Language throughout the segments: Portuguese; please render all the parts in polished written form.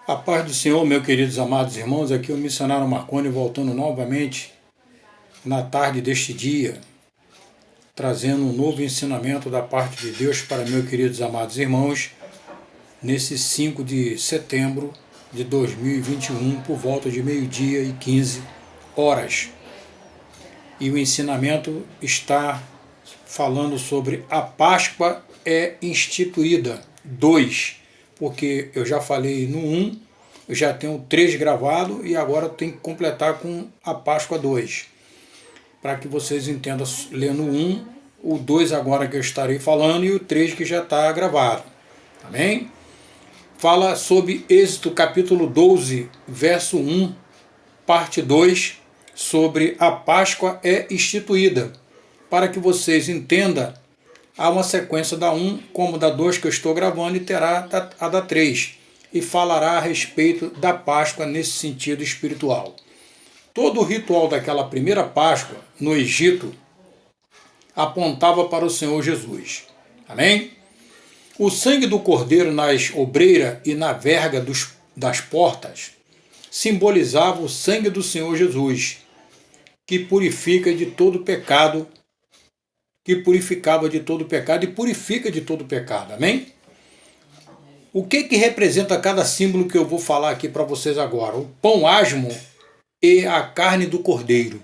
A paz do Senhor, meus queridos amados irmãos, aqui é o missionário Marconi voltando novamente na tarde deste dia, trazendo um novo ensinamento da parte de Deus para meus queridos amados irmãos, nesse 5 de setembro de 2021, por volta de 12h15. E o ensinamento está falando sobre a Páscoa é instituída, 2, porque eu já falei no 1, eu já tenho 3 gravado e agora tenho que completar com a Páscoa 2, para que vocês entendam, lendo o 1, o 2 agora que eu estarei falando e o 3 que já está gravado, amém? Fala sobre Êxodo capítulo 12, verso 1, parte 2, sobre a Páscoa é instituída, para que vocês entendam. Há uma sequência da 1, como da 2 que eu estou gravando, e terá a da 3, e falará a respeito da Páscoa nesse sentido espiritual. Todo o ritual daquela primeira Páscoa no Egito apontava para o Senhor Jesus. Amém? O sangue do cordeiro nas obreiras e na verga das portas simbolizava o sangue do Senhor Jesus, que purifica de todo pecado, que purificava de todo pecado e purifica de todo pecado. Amém? O que representa cada símbolo que eu vou falar aqui para vocês agora? O pão asmo e a carne do cordeiro.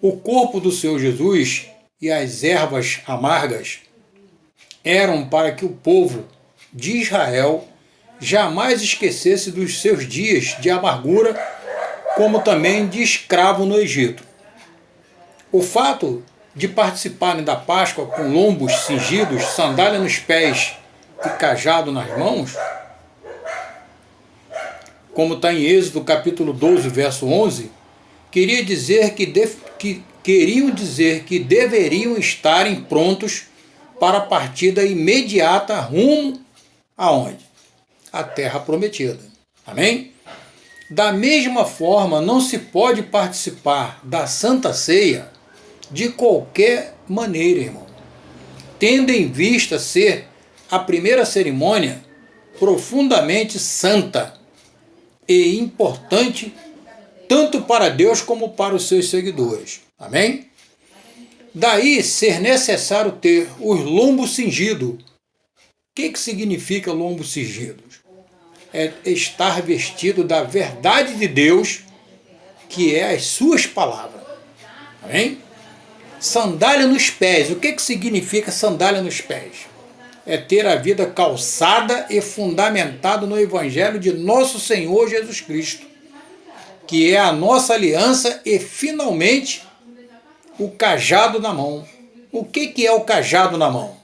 O corpo do Senhor Jesus e as ervas amargas eram para que o povo de Israel jamais esquecesse dos seus dias de amargura, como também de escravo no Egito. O fato de participarem da Páscoa com lombos cingidos, sandália nos pés e cajado nas mãos, como está em Êxodo capítulo 12, verso 11, queriam dizer que deveriam estarem prontos para a partida imediata rumo aonde? A terra prometida. Amém? Da mesma forma, não se pode participar da Santa Ceia de qualquer maneira, irmão, tendo em vista ser a primeira cerimônia profundamente santa e importante tanto para Deus como para os seus seguidores. Amém? Daí ser necessário ter os lombos cingidos. O que significa lombo cingido? É estar vestido da verdade de Deus, que é as suas palavras. Amém? Sandália nos pés. O que significa sandália nos pés? É ter a vida calçada e fundamentada no Evangelho de nosso Senhor Jesus Cristo, que é a nossa aliança, e finalmente o cajado na mão. O que é o cajado na mão?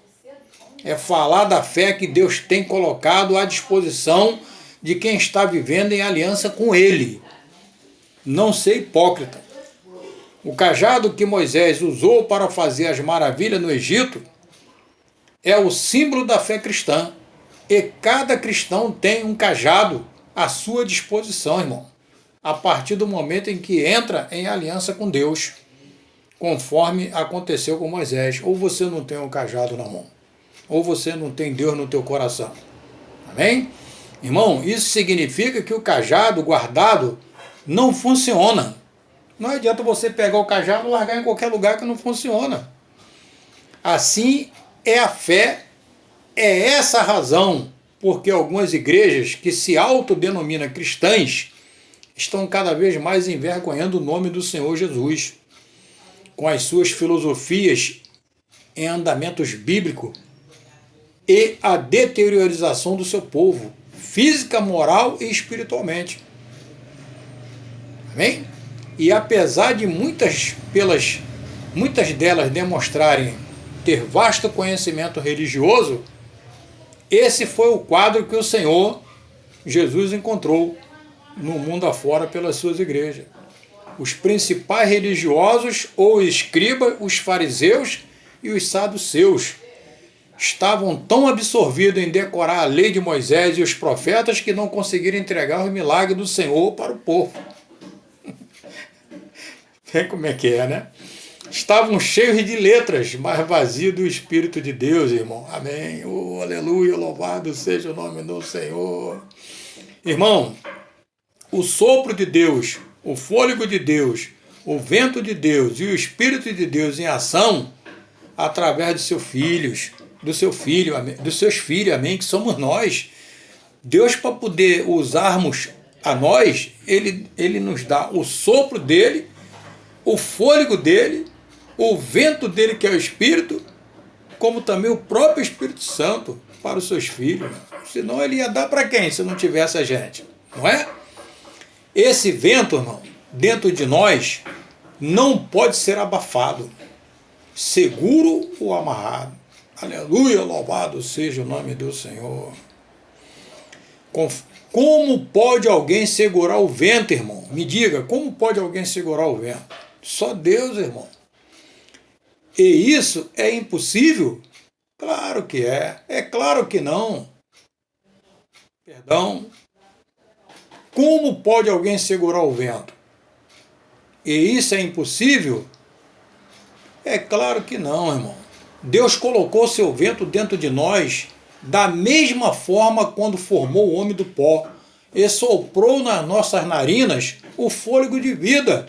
É falar da fé que Deus tem colocado à disposição de quem está vivendo em aliança com Ele. Não ser hipócrita. O cajado que Moisés usou para fazer as maravilhas no Egito é o símbolo da fé cristã. E cada cristão tem um cajado à sua disposição, irmão, a partir do momento em que entra em aliança com Deus, conforme aconteceu com Moisés. Ou você não tem um cajado na mão, ou você não tem Deus no teu coração. Amém? Irmão, isso significa que o cajado guardado não funciona. Não adianta você pegar o cajado e largar em qualquer lugar que não funciona. Assim é a fé, é essa a razão porque algumas igrejas que se autodenominam cristãs estão cada vez mais envergonhando o nome do Senhor Jesus, com as suas filosofias em andamentos bíblicos e a deteriorização do seu povo, física, moral e espiritualmente. Amém? E apesar de muitas delas demonstrarem ter vasto conhecimento religioso, esse foi o quadro que o Senhor Jesus encontrou no mundo afora pelas suas igrejas. Os principais religiosos, ou escribas, os fariseus e os saduceus, estavam tão absorvidos em decorar a lei de Moisés e os profetas que não conseguiram entregar o milagre do Senhor para o povo. Vê como é que é, né? Estavam cheios de letras, mas vazios do Espírito de Deus, irmão. Amém. Oh, aleluia, louvado seja o nome do Senhor. Irmão, o sopro de Deus, o fôlego de Deus, o vento de Deus e o Espírito de Deus em ação, através dos seus filhos, dos seus filhos, amém, que somos nós. Deus, para poder usarmos a nós, ele nos dá o sopro dele, o fôlego dele, o vento dele, que é o Espírito, como também o próprio Espírito Santo para os seus filhos. Senão ele ia dar para quem, se não tivesse a gente? Não é? Esse vento, irmão, dentro de nós, não pode ser abafado, seguro ou amarrado. Aleluia, louvado seja o nome do Senhor. Como pode alguém segurar o vento, irmão? Me diga, como pode alguém segurar o vento? Só Deus, irmão. E isso é impossível? Claro que é. É claro que não. Perdão. Como pode alguém segurar o vento? E isso é impossível? É claro que não, irmão. Deus colocou seu vento dentro de nós da mesma forma quando formou o homem do pó. E soprou nas nossas narinas o fôlego de vida.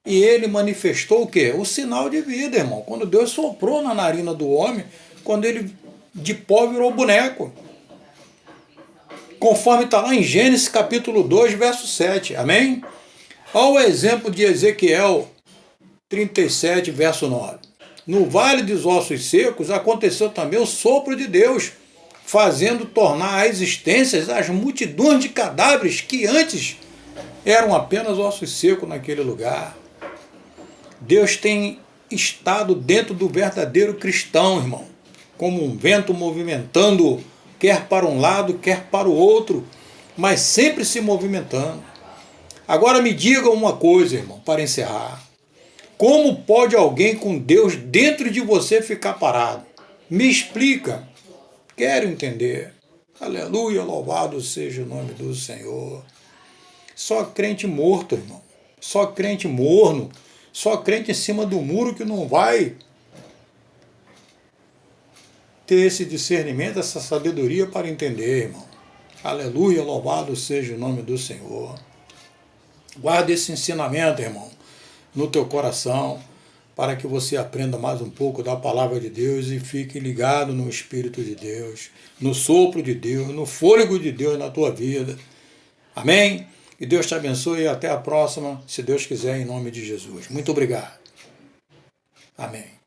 E ele manifestou o quê? O sinal de vida, irmão. Quando Deus soprou na narina do homem, quando ele de pó virou boneco. Conforme está lá em Gênesis capítulo 2, verso 7. Amém? Olha o exemplo de Ezequiel 37, verso 9. No vale dos ossos secos aconteceu também o sopro de Deus, fazendo tornar à existência as multidões de cadáveres que antes eram apenas ossos secos naquele lugar. Deus tem estado dentro do verdadeiro cristão, irmão, como um vento movimentando, quer para um lado, quer para o outro, mas sempre se movimentando. Agora me diga uma coisa, irmão, para encerrar. Como pode alguém com Deus dentro de você ficar parado? Me explica. Quero entender. Aleluia, louvado seja o nome do Senhor. Só crente morto, irmão. Só crente morno. Só crente em cima do muro que não vai ter esse discernimento, essa sabedoria para entender, irmão. Aleluia, louvado seja o nome do Senhor. Guarda esse ensinamento, irmão, no teu coração, para que você aprenda mais um pouco da palavra de Deus e fique ligado no Espírito de Deus, no sopro de Deus, no fôlego de Deus na tua vida. Amém? E Deus te abençoe e até a próxima, se Deus quiser, em nome de Jesus. Muito obrigado. Amém.